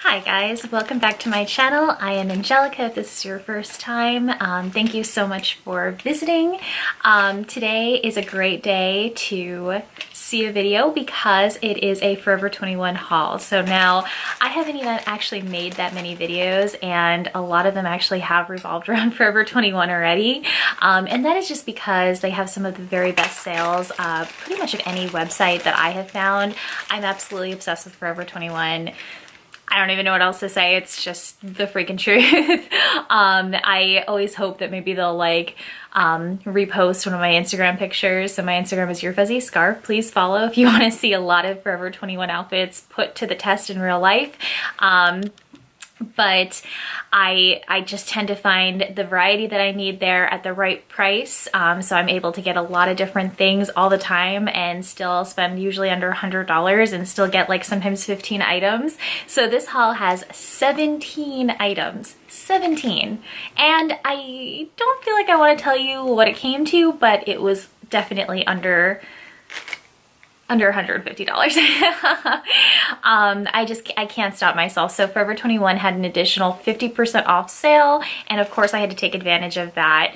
Hi guys, welcome back to my channel. I am Angelica if this is your first time. Thank you so much for visiting. Today is a great day to see a video because it is a Forever 21 haul. So now I haven't even actually made that many videos and a lot of them actually have revolved around Forever 21 already. And that is just because they have some of the very best sales pretty much of any website that I have found. I'm absolutely obsessed with Forever 21. I don't even know what else to say. It's just the freaking truth. I always hope that maybe they'll repost one of my Instagram pictures. So my Instagram is Your Fuzzy Scarf. Please follow if you want to see a lot of Forever 21 outfits put to the test in real life. But I just tend to find the variety that I need there at the right price. So I'm able to get a lot of different things all the time and still spend usually under $100 and still get like sometimes 15 items. So this haul has 17 items. 17. And I don't feel like I want to tell you what it came to, but it was definitely under $150. I can't stop myself. So Forever 21 had an additional 50% off sale, and of course I had to take advantage of that.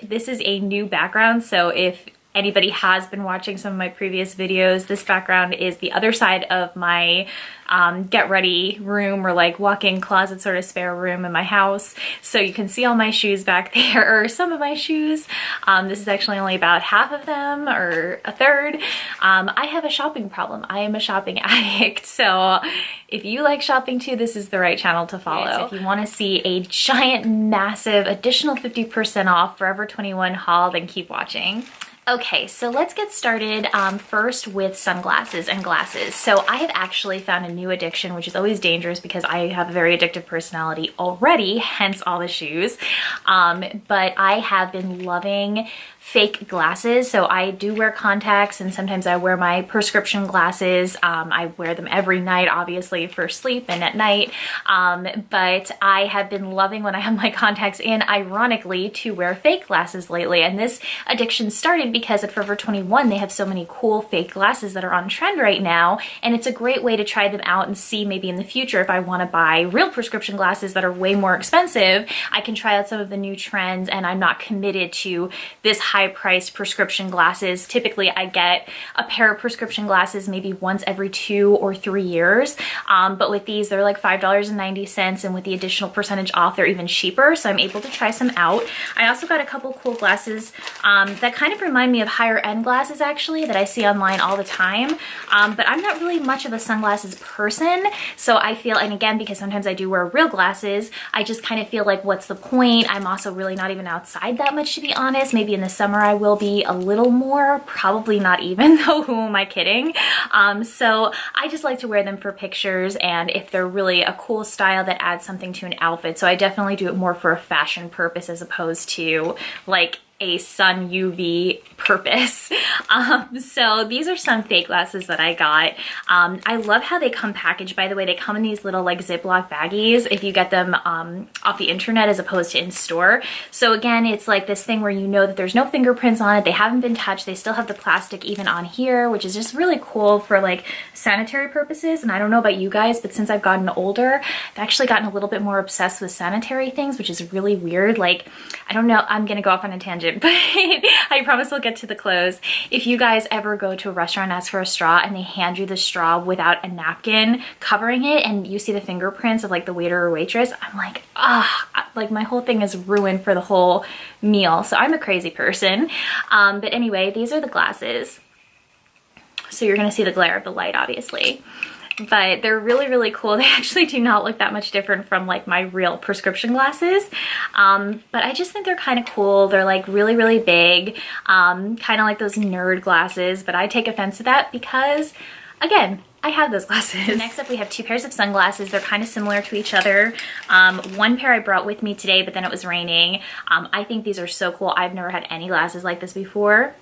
This is a new background, so if anybody has been watching some of my previous videos, this background is the other side of my get ready room, or like walk-in closet sort of spare room in my house. So you can see all my shoes back there, or some of my shoes. This is actually only about half of them, or a third. I have a shopping problem. I am a shopping addict. So if you like shopping too, this is the right channel to follow. So if you want to see a giant, massive additional 50% off Forever 21 haul, then keep watching. Okay, so let's get started first with sunglasses and glasses. So I have actually found a new addiction, which is always dangerous because I have a very addictive personality already, hence all the shoes. But I have been loving fake glasses. So I do wear contacts and sometimes I wear my prescription glasses. I wear them every night, obviously, for sleep and at night. But I have been loving when I have my contacts in, ironically, to wear fake glasses lately. And this addiction started because at Forever 21, they have so many cool fake glasses that are on trend right now. And it's a great way to try them out and see maybe in the future if I want to buy real prescription glasses that are way more expensive, I can try out some of the new trends and I'm not committed to this high-priced prescription glasses. Typically, I get a pair of prescription glasses maybe once every 2 or 3 years. But with these, they're like $5.90, and with the additional percentage off, they're even cheaper. So I'm able to try some out. I also got a couple cool glasses that kind of remind me of higher end glasses, actually, that I see online all the time. But I'm not really much of a sunglasses person. So I feel, and again, because sometimes I do wear real glasses, I just kind of feel like, what's the point? I'm also really not even outside that much, to be honest. Maybe in the summer I will be a little more, probably not even, though who am I kidding? So I just like to wear them for pictures and if they're really a cool style that adds something to an outfit. So I definitely do it more for a fashion purpose as opposed to like a sun UV purpose. So these are some fake glasses that I got. I love how they come packaged, by the way. They come in these little like Ziploc baggies if you get them off the internet as opposed to in store. So again, it's like this thing where you know that there's no fingerprints on it. They haven't been touched. They still have the plastic even on here, which is just really cool for like sanitary purposes. And I don't know about you guys, but since I've gotten older, I've actually gotten a little bit more obsessed with sanitary things, which is really weird. Like, I don't know, I'm gonna go off on a tangent, but I promise we'll get to the close. If you guys ever go to a restaurant and ask for a straw and they hand you the straw without a napkin covering it and you see the fingerprints of like the waiter or waitress, I'm like, like my whole thing is ruined for the whole meal. So I'm a crazy person. But anyway, these are the glasses. So you're gonna see the glare of the light, obviously. But they're really, really cool. They actually do not look that much different from like my real prescription glasses. But I just think they're kind of cool. They're like really, really big, kind of like those nerd glasses, but I take offense to that because, again, I have those glasses. So next up, we have 2 pairs of sunglasses. They're kind of similar to each other. One pair I brought with me today, but then it was raining. I think these are so cool. I've never had any glasses like this before.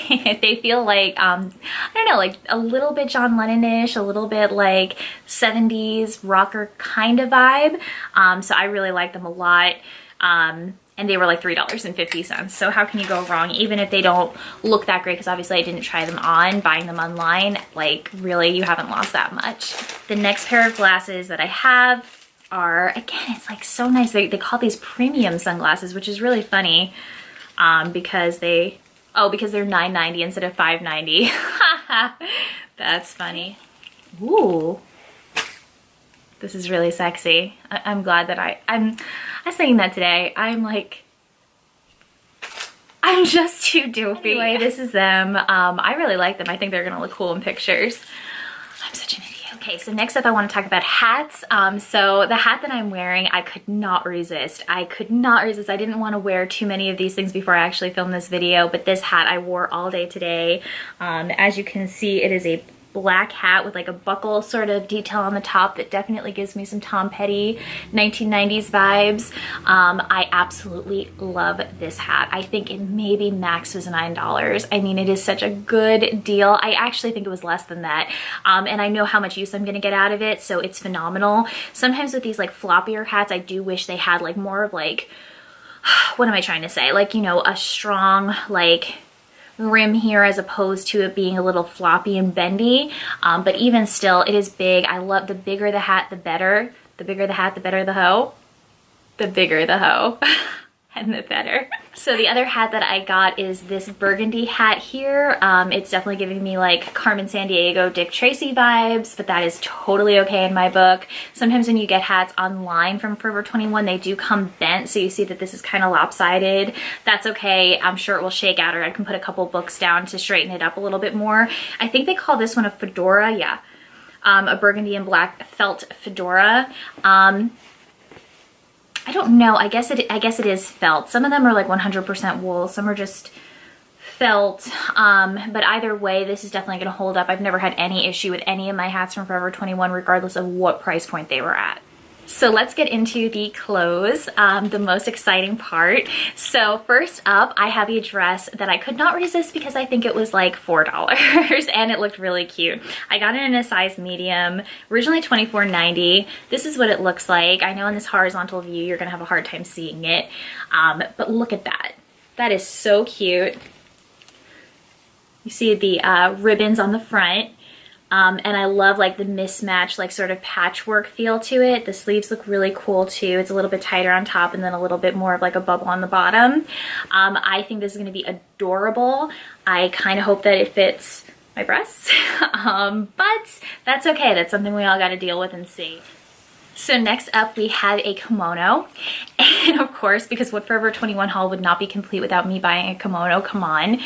They feel like, I don't know, like a little bit John Lennon-ish, a little bit like 70s rocker kind of vibe. So I really like them a lot. and they were like $3.50. So how can you go wrong, even if they don't look that great? Because obviously I didn't try them on. Buying them online, like really, you haven't lost that much. The next pair of glasses that I have are, again, it's like so nice. They call these premium sunglasses, which is really funny because they're $9.90 instead of $5.90. That's funny. Ooh, this is really sexy. I'm glad that I was thinking that today. I'm just too doofy. Anyway, this is them. I really like them. I think they're gonna look cool in pictures. I'm such an idiot. Okay, so next up I want to talk about hats. So the hat that I'm wearing, I could not resist. I didn't want to wear too many of these things before I actually filmed this video, but this hat I wore all day today. As you can see, it is a black hat with like a buckle sort of detail on the top that definitely gives me some Tom Petty 1990s vibes. I absolutely love this hat. I think it maybe max was $9. I mean, it is such a good deal. I actually think it was less than that. And I know how much use I'm gonna get out of it, so it's phenomenal. Sometimes with these like floppier hats, I do wish they had like more of like, what am I trying to say? Like, you know, a strong like rim here as opposed to it being a little floppy and bendy, but even still, it is big. I love, the bigger the hat the better. The bigger the hat, the better the hoe. The bigger the hoe and the better. So the other hat that I got is this burgundy hat here. It's definitely giving me like Carmen Sandiego, Dick Tracy vibes, but that is totally okay in my book. Sometimes when you get hats online from Forever 21, they do come bent, so you see that this is kind of lopsided. That's okay. I'm sure it will shake out, or I can put a couple books down to straighten it up a little bit more. I think they call this one a fedora, yeah. A burgundy and black felt fedora. I don't know, I guess it is felt. Some of them are like 100% wool, some are just felt, but either way, this is definitely gonna hold up. I've never had any issue with any of my hats from Forever 21, regardless of what price point they were at. So let's get into the clothes, the most exciting part. So first up, I have a dress that I could not resist because I think it was like $4 and it looked really cute. I got it in a size medium, originally $24.90. This is what it looks like. I know in this horizontal view, you're gonna have a hard time seeing it, but look at that. That is so cute. You see the ribbons on the front. And I love like the mismatched, like sort of patchwork feel to it. The sleeves look really cool too. It's a little bit tighter on top and then a little bit more of like a bubble on the bottom. I think this is gonna be adorable. I kind of hope that it fits my breasts, but that's okay. That's something we all gotta deal with and see. So next up we have a kimono, and of course, because what Forever 21 haul would not be complete without me buying a kimono, come on.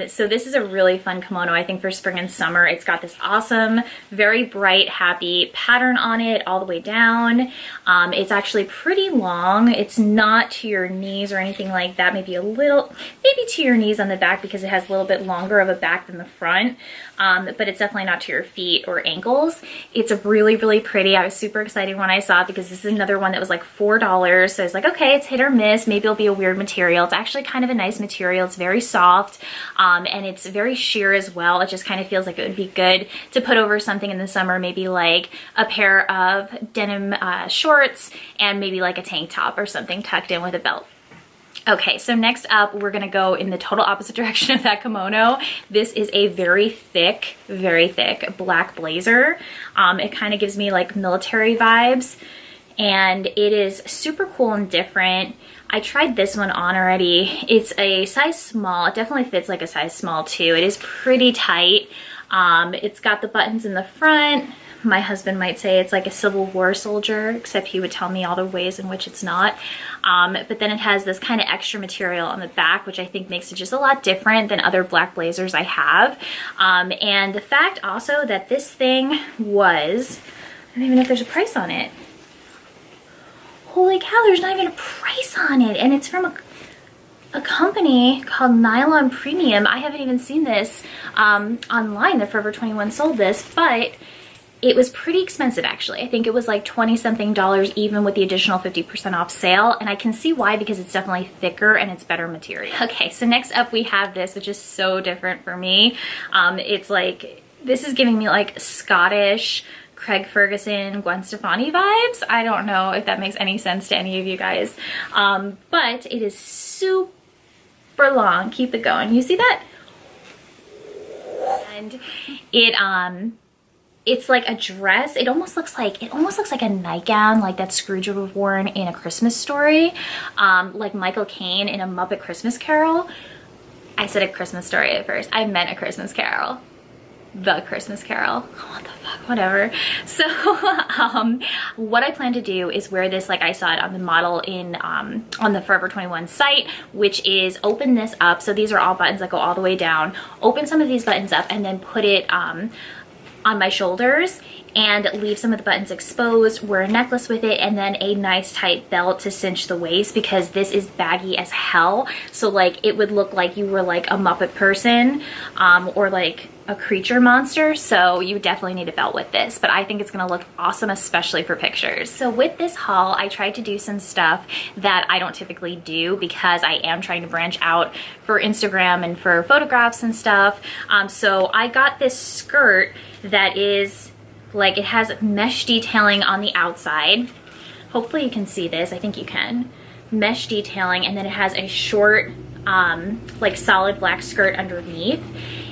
So this is a really fun kimono, I think, for spring and summer. It's got this awesome, very bright, happy pattern on it all the way down. It's actually pretty long. It's not to your knees or anything like that, maybe to your knees on the back because it has a little bit longer of a back than the front. But it's definitely not to your feet or ankles. It's really, really pretty. I was super excited when I saw it because this is another one that was like $4. So I was like, okay, it's hit or miss. Maybe it'll be a weird material. It's actually kind of a nice material. It's very soft, and it's very sheer as well. It just kind of feels like it would be good to put over something in the summer, maybe like a pair of denim shorts and maybe like a tank top or something tucked in with a belt. Okay, so next up, we're gonna go in the total opposite direction of that kimono. This is a very thick black blazer. It kind of gives me like military vibes, and it is super cool and different. I tried this one on already. It's a size small. It definitely fits like a size small too. It is pretty tight. It's got the buttons in the front. My husband might say it's like a Civil War soldier, except he would tell me all the ways in which it's not. But then it has this kind of extra material on the back, which I think makes it just a lot different than other black blazers I have. And the fact also that this thing was, I don't even know if there's a price on it. Holy cow, there's not even a price on it. And it's from a company called Nylon Premium. I haven't even seen this online that Forever 21 sold this, but it was pretty expensive actually. I think it was like 20 something dollars even with the additional 50% off sale, and I can see why because it's definitely thicker and it's better material. Okay, so next up we have this, which is so different for me. It's like, this is giving me like Scottish Craig Ferguson, Gwen Stefani vibes. I don't know if that makes any sense to any of you guys. But it is super long. Keep it going. You see that? And it's like a dress. It almost looks like a nightgown, like that Scrooge would have worn in A Christmas Story, like Michael Caine in A Muppet Christmas Carol. I said A Christmas Story at first. I meant A Christmas Carol. The Christmas Carol. What the fuck, whatever. So what I plan to do is wear this like I saw it on the model in on the Forever 21 site, which is open this up. So these are all buttons that go all the way down. Open some of these buttons up and then put it on my shoulders and leave some of the buttons exposed, wear a necklace with it, and then a nice tight belt to cinch the waist, because this is baggy as hell. So like it would look like you were like a Muppet person or like a creature monster. So you definitely need a belt with this, but I think it's gonna look awesome, especially for pictures. So with this haul, I tried to do some stuff that I don't typically do because I am trying to branch out for Instagram and for photographs and stuff. So I got this skirt that is like, it has mesh detailing on the outside. Hopefully you can see this. I think you can. Mesh detailing, and then it has a short like solid black skirt underneath,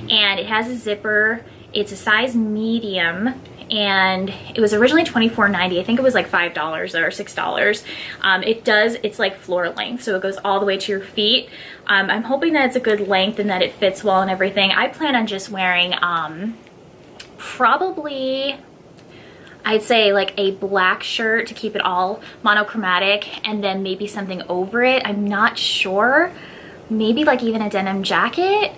and it has a zipper. It's a size medium, and it was originally $24.90. I think it was like $5 or $6. It's like floor length, so it goes all the way to your feet. I'm hoping that it's a good length and that it fits well and everything. I plan on just wearing probably, I'd say like a black shirt to keep it all monochromatic, and then maybe something over it. I'm not sure. Maybe like even a denim jacket.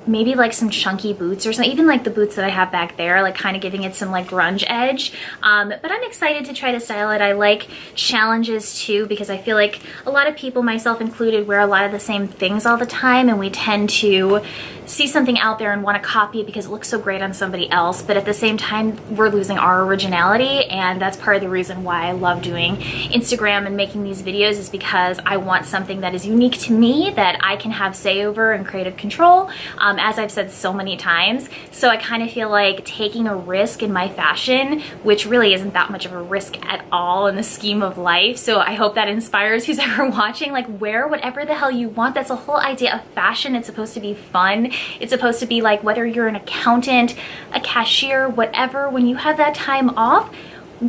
Maybe like some chunky boots or something, even like the boots that I have back there, like kind of giving it some like grunge edge. But I'm excited to try to style it. I like challenges too, because I feel like a lot of people, myself included, wear a lot of the same things all the time, and we tend to see something out there and want to copy it because it looks so great on somebody else, but at the same time we're losing our originality. And that's part of the reason why I love doing Instagram and making these videos, is because I want something that is unique to me, that I can have say over and creative control, as I've said so many times. So I kind of feel like taking a risk in my fashion, which really isn't that much of a risk at all in the scheme of life. So I hope that inspires who's ever watching. Like, wear whatever the hell you want. That's the whole idea of fashion. It's supposed to be fun. It's supposed to be like, whether you're an accountant, a cashier, whatever, when you have that time off,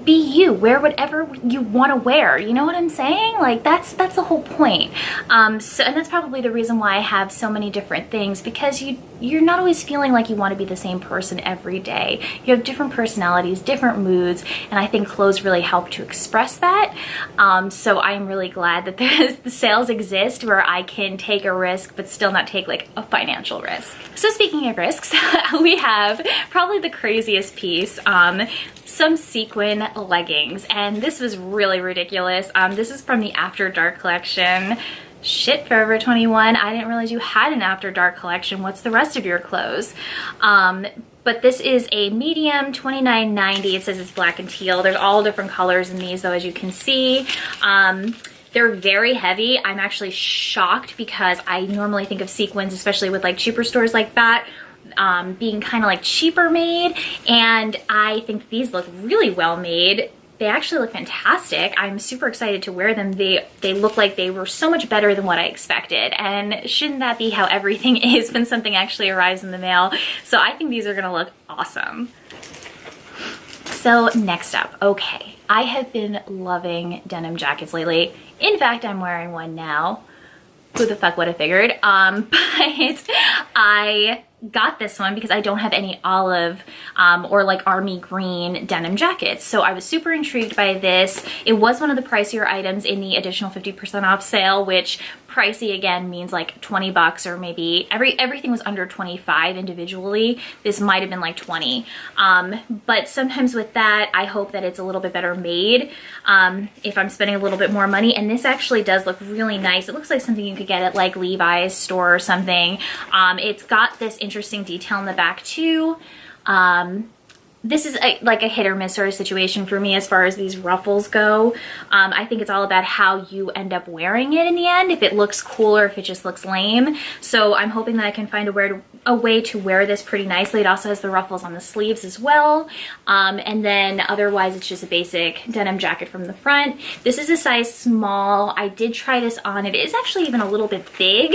be you. Wear whatever you want to wear. You know what I'm saying? Like, that's the whole point. And that's probably the reason why I have so many different things, because you're not always feeling like you want to be the same person every day. You have different personalities, different moods, and I think clothes really help to express that. So I'm really glad that the sales exist where I can take a risk but still not take like a financial risk. So speaking of risks, we have probably the craziest piece, some sequin leggings, and this was really ridiculous. This is from the After Dark collection. Shit, Forever 21, I didn't realize you had an After Dark collection. What's the rest of your clothes? But this is a medium, $29.90. It says it's black and teal. There's all different colors in these though, as you can see. They're very heavy. I'm actually shocked because I normally think of sequins, especially with like cheaper stores like that, being kind of like cheaper made, and I think these look really well made. They actually look fantastic. I'm super excited to wear them. They look like they were so much better than what I expected, and shouldn't that be how everything is when something actually arrives in the mail? So I think these are gonna look awesome. So next up, okay, I have been loving denim jackets lately. In fact, I'm wearing one now. Who the fuck would have figured? But I got this one because I don't have any olive or like army green denim jackets. So I was super intrigued by this. It was one of the pricier items in the additional 50% off sale, which pricey again means like 20 bucks, or maybe everything was under 25 individually. This might have been like 20. But sometimes with that, I hope that it's a little bit better made if I'm spending a little bit more money. And this actually does look really nice. It looks like something you could get at like Levi's store or something. It's got this interesting detail in the back too. this is like a hit or miss sort of situation for me as far as these ruffles go. I think it's all about how you end up wearing it in the end, if it looks cool or if it just looks lame. So I'm hoping that I can find a way to wear this pretty nicely. It also has the ruffles on the sleeves as well. And then otherwise it's just a basic denim jacket from the front. This is a size small. I did try this on. It is actually even a little bit big,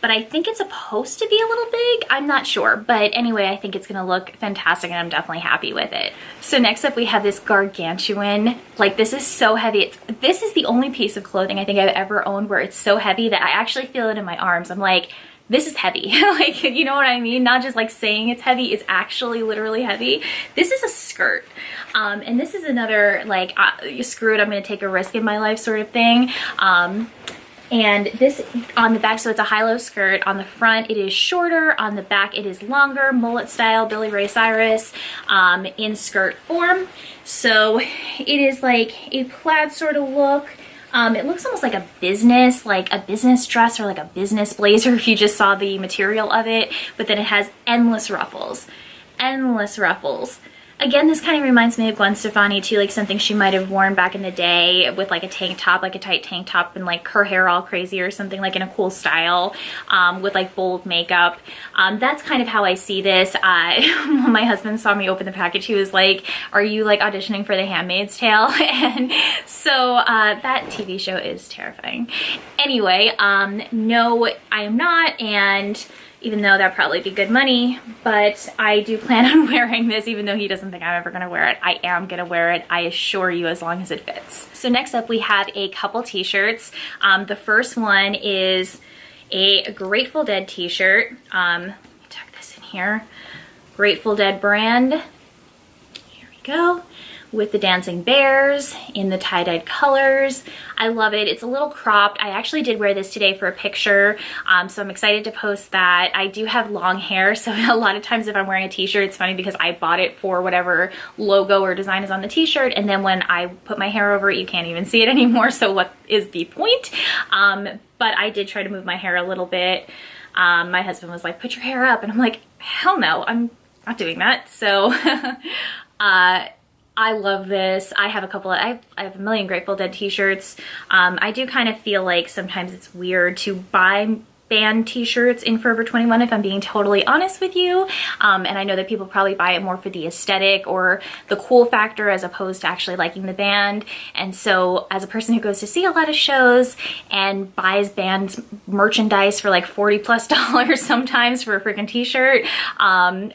but I think it's supposed to be a little big. I'm not sure, but anyway, I think it's gonna look fantastic and I'm definitely happy with it. So next up we have this gargantuan. Like, this is so heavy. This is the only piece of clothing I think I've ever owned where it's so heavy that I actually feel it in my arms. I'm like, this is heavy. Like, you know what I mean? Not just like saying it's heavy, it's actually literally heavy. This is a skirt. And this is another like, screw it, I'm gonna take a risk in my life sort of thing. And this on the back, so it's a high-low skirt. On the front, it is shorter. On the back, it is longer, mullet style, Billy Ray Cyrus, in skirt form. So it is like a plaid sort of look. It looks almost like a business dress or like a business blazer if you just saw the material of it. But then it has endless ruffles, endless ruffles. Again, this kind of reminds me of Gwen Stefani too, like something she might have worn back in the day with like a tank top, like a tight tank top, and like her hair all crazy or something, like in a cool style, with like bold makeup. That's kind of how I see this. When my husband saw me open the package, he was like, are you like auditioning for The Handmaid's Tale? And so that TV show is terrifying. Anyway, no, I am not, and even though that'd probably be good money, but I do plan on wearing this even though he doesn't think I'm ever gonna wear it. I am gonna wear it, I assure you, as long as it fits. So next up we have a couple t-shirts. The first one is a Grateful Dead t-shirt. Let me tuck this in here. Grateful Dead brand. Here we go. With the dancing bears in the tie-dyed colors. I love it. It's a little cropped. I actually did wear this today for a picture, so I'm excited to post that. I do have long hair, so a lot of times if I'm wearing a t-shirt, it's funny because I bought it for whatever logo or design is on the t-shirt, and then when I put my hair over it, you can't even see it anymore, so what is the point? But I did try to move my hair a little bit. My husband was like, put your hair up, and I'm like, hell no, I'm not doing that. So I love this. I have I have a million Grateful Dead t-shirts. I do kind of feel like sometimes it's weird to buy band t-shirts in Forever 21 if I'm being totally honest with you. And I know that people probably buy it more for the aesthetic or the cool factor as opposed to actually liking the band. And so as a person who goes to see a lot of shows and buys band merchandise for like $40+ sometimes for a freaking t-shirt,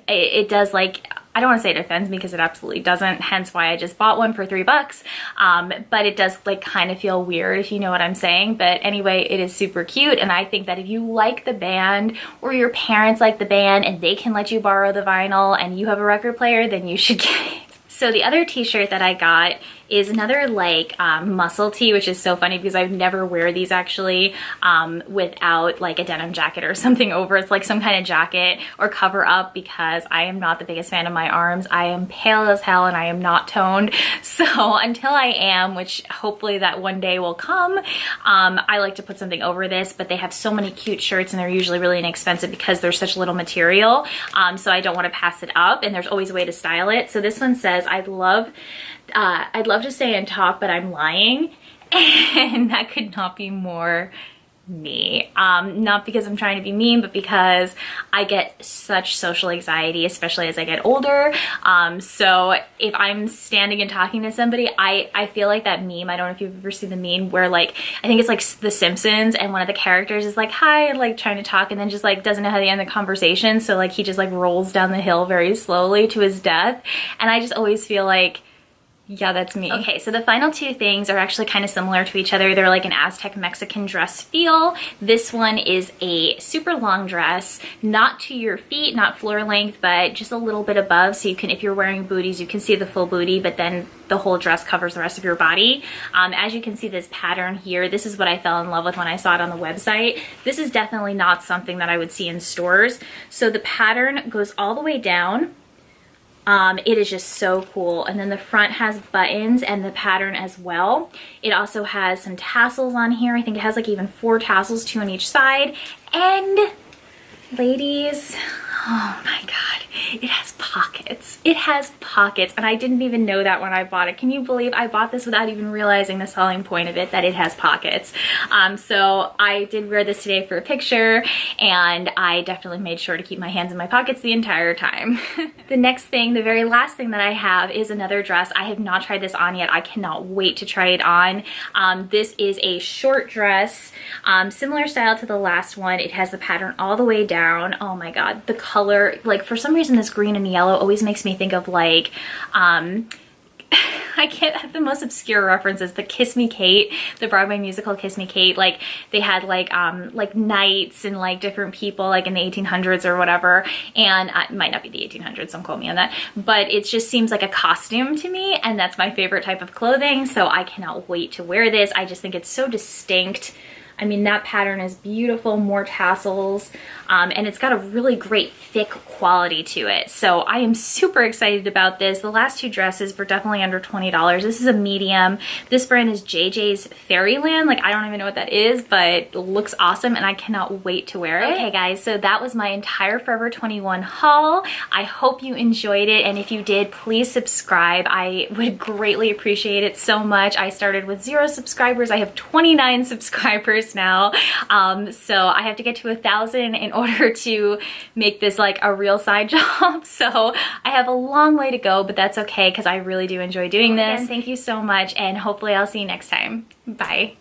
it does, like, I don't want to say it offends me because it absolutely doesn't, hence why I just bought one for $3. But it does like kind of feel weird, if you know what I'm saying. But anyway, it is super cute, and I think that if you like the band or your parents like the band and they can let you borrow the vinyl and you have a record player, then you should get it. So the other t-shirt that I got is another like muscle tee, which is so funny because I would never wear these actually without like a denim jacket or something over. It's like some kind of jacket or cover up because I am not the biggest fan of my arms. I am pale as hell and I am not toned. So until I am, which hopefully that one day will come, I like to put something over this, but they have so many cute shirts and they're usually really inexpensive because there's such little material. So I don't want to pass it up, and there's always a way to style it. So this one says, I'd love to stay and talk, but I'm lying. And that could not be more me. Not because I'm trying to be mean, but because I get such social anxiety, especially as I get older. So if I'm standing and talking to somebody, I feel like that meme. I don't know if you've ever seen the meme where, like, I think it's like The Simpsons, and one of the characters is like, hi, like trying to talk, and then just like doesn't know how to end the conversation. So like he just like rolls down the hill very slowly to his death. And I just always feel like, yeah, that's me. Okay, so the final two things are actually kind of similar to each other. They're like an Aztec Mexican dress feel. This one is a super long dress, not to your feet, not floor length, but just a little bit above. So you can, if you're wearing booties, you can see the full booty, but then the whole dress covers the rest of your body. As you can see this pattern here, this is what I fell in love with when I saw it on the website. This is definitely not something that I would see in stores. So the pattern goes all the way down. It is just so cool. And then the front has buttons and the pattern as well. It also has some tassels on here. I think it has like even 4 tassels, 2 on each side. And ladies, oh my God, it has pockets. It has pockets, and I didn't even know that when I bought it. Can you believe I bought this without even realizing the selling point of it, that it has pockets? So I did wear this today for a picture, and I definitely made sure to keep my hands in my pockets the entire time. The next thing, the very last thing that I have is another dress. I have not tried this on yet. I cannot wait to try it on. This is a short dress, similar style to the last one. It has the pattern all the way down. Oh my god, the color, like for some reason this green and yellow always makes me think of like I can't have the most obscure references, but Kiss Me Kate, the Broadway musical Kiss Me Kate, like they had like knights and like different people like in the 1800s or whatever, and it might not be the 1800s, don't quote me on that, but it just seems like a costume to me, and that's my favorite type of clothing, so I cannot wait to wear this. I just think it's so distinct. I mean, that pattern is beautiful, more tassels, and it's got a really great thick quality to it. So I am super excited about this. The last two dresses were definitely under $20. This is a medium. This brand is JJ's Fairyland. Like, I don't even know what that is, but it looks awesome, and I cannot wait to wear it. Okay, guys, so that was my entire Forever 21 haul. I hope you enjoyed it, and if you did, please subscribe. I would greatly appreciate it so much. I started with 0 subscribers. I have 29 subscribers now, so I have to get to 1,000 in order to make this like a real side job. So I have a long way to go, but that's okay because I really do enjoy doing this. Again, thank you so much, and hopefully I'll see you next time. Bye.